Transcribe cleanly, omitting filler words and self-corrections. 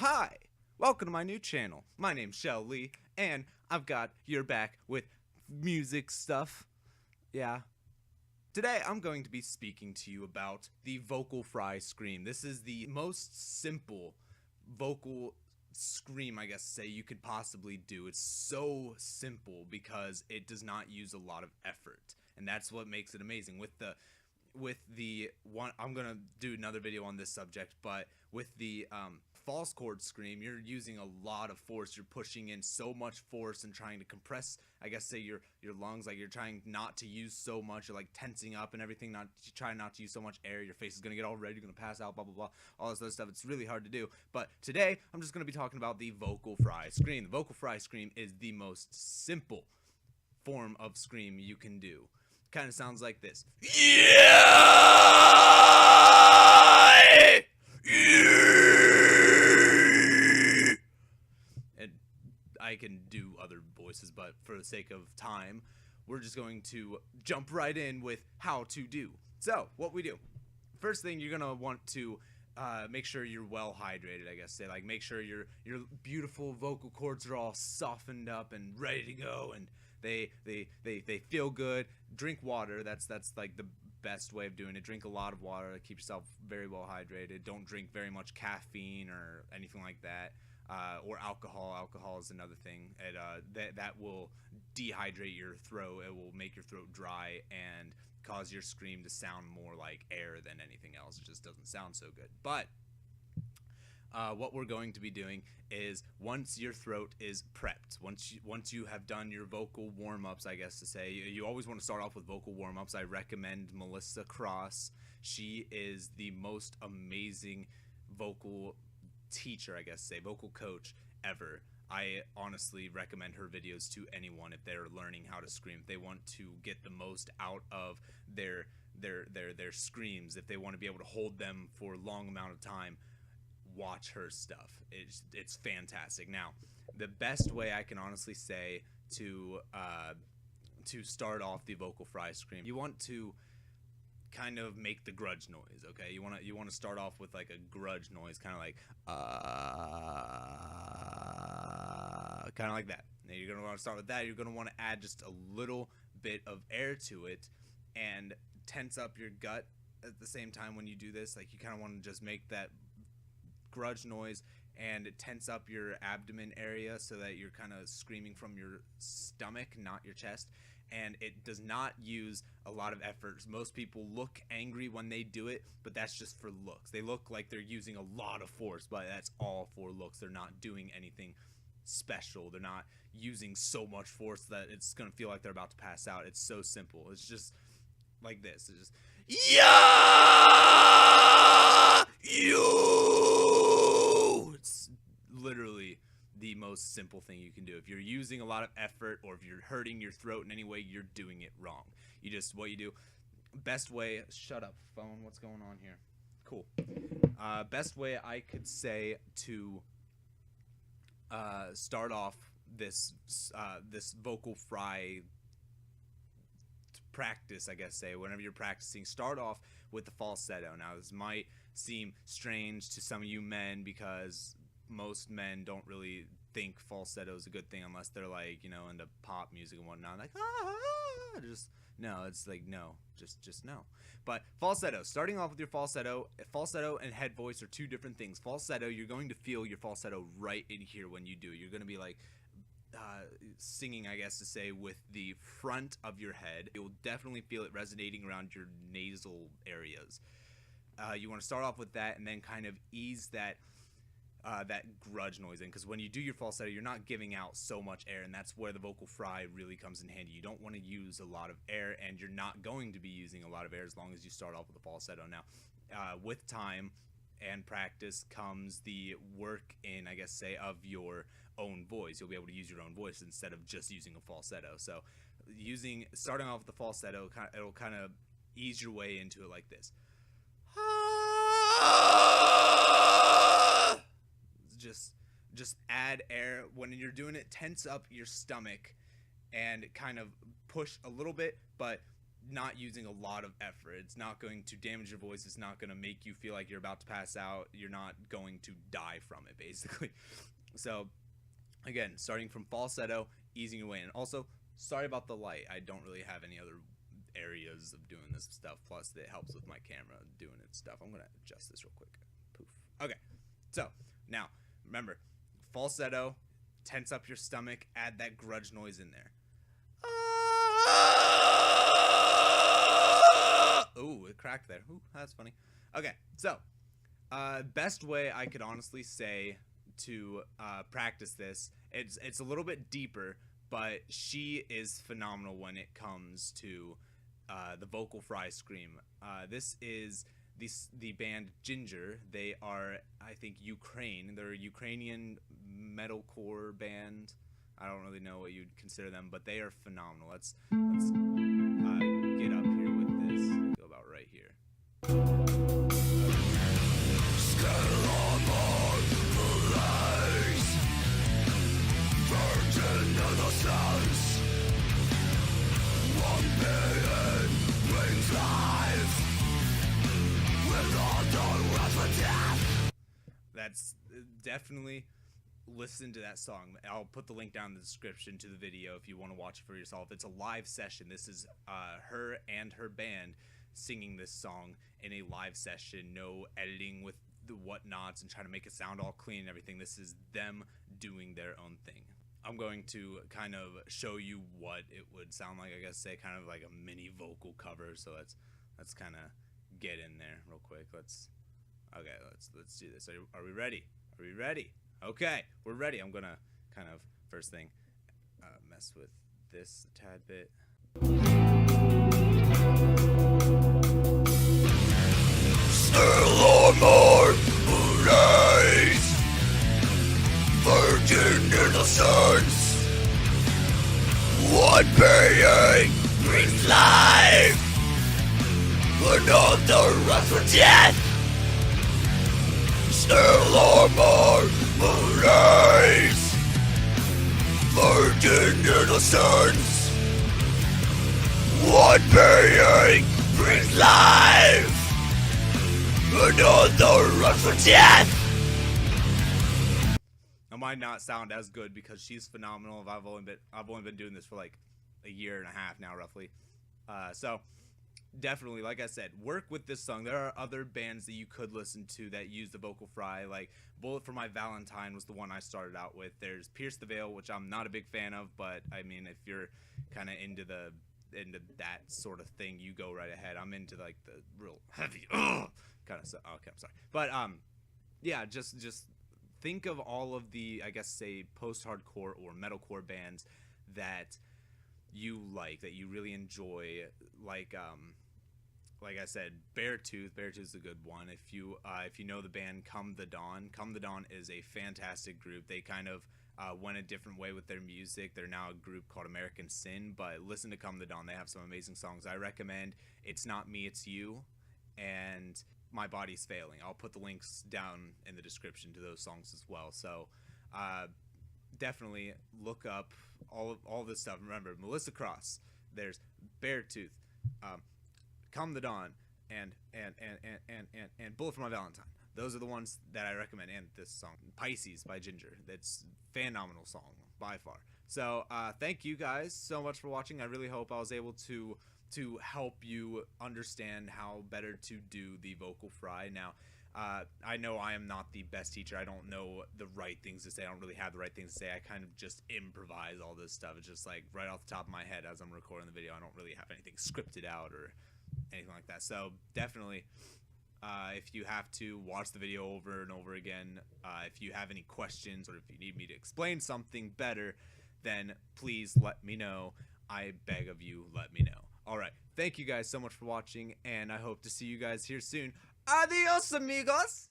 Hi! Welcome to my new channel. My name's Shell Lee, and I've got your back with music stuff. Yeah. Today I'm going to be speaking to you about the vocal fry scream. This is the most simple vocal scream, I guess say, you could possibly do. It's so simple because it does not use a lot of effort, and that's what makes it amazing. With the one, I'm gonna do another video on this subject, but with the false chord scream, you're using a lot of force. You're pushing in so much force and trying to compress, I guess say, your lungs. Like, you're trying not to use so much. You're like tensing up and everything, trying not to use so much air. Your face is gonna get all red, you're gonna pass out, blah blah blah, all this other stuff. It's really hard to do. But today I'm just gonna be talking about the vocal fry scream. The vocal fry scream is the most simple form of scream you can do. Kind of sounds like this. And I can do other voices, but for the sake of time, we're just going to jump right in with how to do. So, what we do. First thing, you're going to want to make sure you're well hydrated, I guess. Like, make sure your beautiful vocal cords are all softened up and ready to go, and they feel good. Drink water. That's like the best way of doing it. Drink a lot of water to keep yourself very well hydrated. Don't drink very much caffeine or anything like that. Or alcohol. Alcohol is another thing. That will dehydrate your throat. It will make your throat dry and cause your scream to sound more like air than anything else. It just doesn't sound so good. But what we're going to be doing is, once your throat is prepped, once you have done your vocal warm-ups, I guess to say, you always want to start off with vocal warm-ups. I recommend Melissa Cross. She is the most amazing vocal teacher, I guess say, vocal coach ever. I honestly recommend her videos to anyone if they're learning how to scream, if they want to get the most out of their screams, if they want to be able to hold them for a long amount of time. Watch her stuff. It's fantastic. Now, the best way I can honestly say to start off the vocal fry scream, you want to kind of make the grudge noise. Okay, you want to start off with like a grudge noise, kind of like kind of like that. Now you're gonna want to start with that. You're gonna want to add just a little bit of air to it and tense up your gut at the same time when you do this. Like, you kind of want to just make that grudge noise and tense up your abdomen area so that you're kind of screaming from your stomach, not your chest. And it does not use a lot of effort. Most people look angry when they do it, but that's just for looks. They look like they're using a lot of force, but that's all for looks. They're not doing anything special. They're not using so much force that it's gonna feel like they're about to pass out. It's so simple. It's just like this. It's just, yeah, you. It's literally the most simple thing you can do. If you're using a lot of effort, or if you're hurting your throat in any way, you're doing it wrong. What you do, best way, shut up phone, what's going on here? Cool. Best way I could say to start off this vocal fry practice, I guess say, whenever you're practicing, start off with the falsetto. Now, this might seem strange to some of you men, because most men don't really think falsetto is a good thing unless they're like, into pop music and whatnot. Like, just no, it's like, no, just no. But falsetto, starting off with your falsetto and head voice are two different things. Falsetto, you're going to feel your falsetto right in here when you do. You're going to be like singing, I guess to say, with the front of your head. You'll definitely feel it resonating around your nasal areas. You want to start off with that and then kind of ease that grudge noise in, because when you do your falsetto, you're not giving out so much air, and that's where the vocal fry really comes in handy. You don't want to use a lot of air, and you're not going to be using a lot of air as long as you start off with a falsetto. Now, with time and practice comes the work in, I guess say, of your own voice. You'll be able to use your own voice instead of just using a falsetto. So starting off with the falsetto, it'll kind of ease your way into it like this. Just add air. When you're doing it, tense up your stomach and kind of push a little bit, but not using a lot of effort. It's not going to damage your voice. It's not going to make you feel like you're about to pass out. You're not going to die from it, basically. So again, starting from falsetto, easing your way in. Also, sorry about the light. I don't really have any other areas of doing this stuff. Plus, it helps with my camera doing its stuff. I'm going to adjust this real quick. Poof. Okay. So now, remember, falsetto, tense up your stomach, add that grudge noise in there. Ooh, it cracked there. Ooh, that's funny. Okay, so best way I could honestly say to practice this, it's a little bit deeper, but she is phenomenal when it comes to the vocal fry scream. This is the band Ginger. They are, I think, Ukraine. They're a Ukrainian metalcore band. I don't really know what you'd consider them, but they are phenomenal. Let's get up here with this. Go about right here. That's definitely listen to that song. I'll put the link down in the description to the video if you want to watch it for yourself. It's a live session. This is her and her band singing this song in a live session. No editing with the whatnots and trying to make it sound all clean and everything. This is them doing their own thing. I'm going to kind of show you what it would sound like. I guess say kind of like a mini vocal cover. So let's kind of get in there real quick. Let's do this. Are we ready? Are we ready? Okay, we're ready. I'm gonna kind of first thing mess with this a tad bit. Still on my days, virgin innocence. One being brings life, another runs for death. Still on my days, virgin innocence. One being brings life, another runs for death. It might not sound as good because she's phenomenal. I've only been doing this for like a year and a half now, roughly. So definitely, like I said, work with this song. There are other bands that you could listen to that use the vocal fry. Like Bullet for My Valentine was the one I started out with. There's Pierce the Veil, which I'm not a big fan of, but I mean, if you're kind of into that sort of thing, you go right ahead. I'm into like the real heavy kind of stuff. Okay, I'm sorry, but yeah, just think of all of the, I guess, say post-hardcore or metalcore bands that you like, that you really enjoy, like I said, Beartooth. Beartooth's a good one. If you know the band Come the Dawn is a fantastic group. They kind of went a different way with their music. They're now a group called American Sin, but listen to Come the Dawn. They have some amazing songs. I recommend It's Not Me, It's You, and My Body's Failing. I'll put the links down in the description to those songs as well. So definitely look up all this stuff. Remember, Melissa Cross, there's Beartooth, Come the Dawn, and Bullet for My Valentine. Those are the ones that I recommend. And this song, Pisces by Ginger. That's a phenomenal song by far. So thank you guys so much for watching. I really hope I was able to help you understand how better to do the vocal fry. Now, I know I am not the best teacher. I don't know the right things to say. I don't really have the right things to say. I kind of just improvise all this stuff. It's just like right off the top of my head as I'm recording the video. I don't really have anything scripted out or anything like that. So definitely, if you have to watch the video over and over again, if you have any questions or if you need me to explain something better, then please let me know. I beg of you, let me know. Alright, thank you guys so much for watching, and I hope to see you guys here soon. Adios, amigos!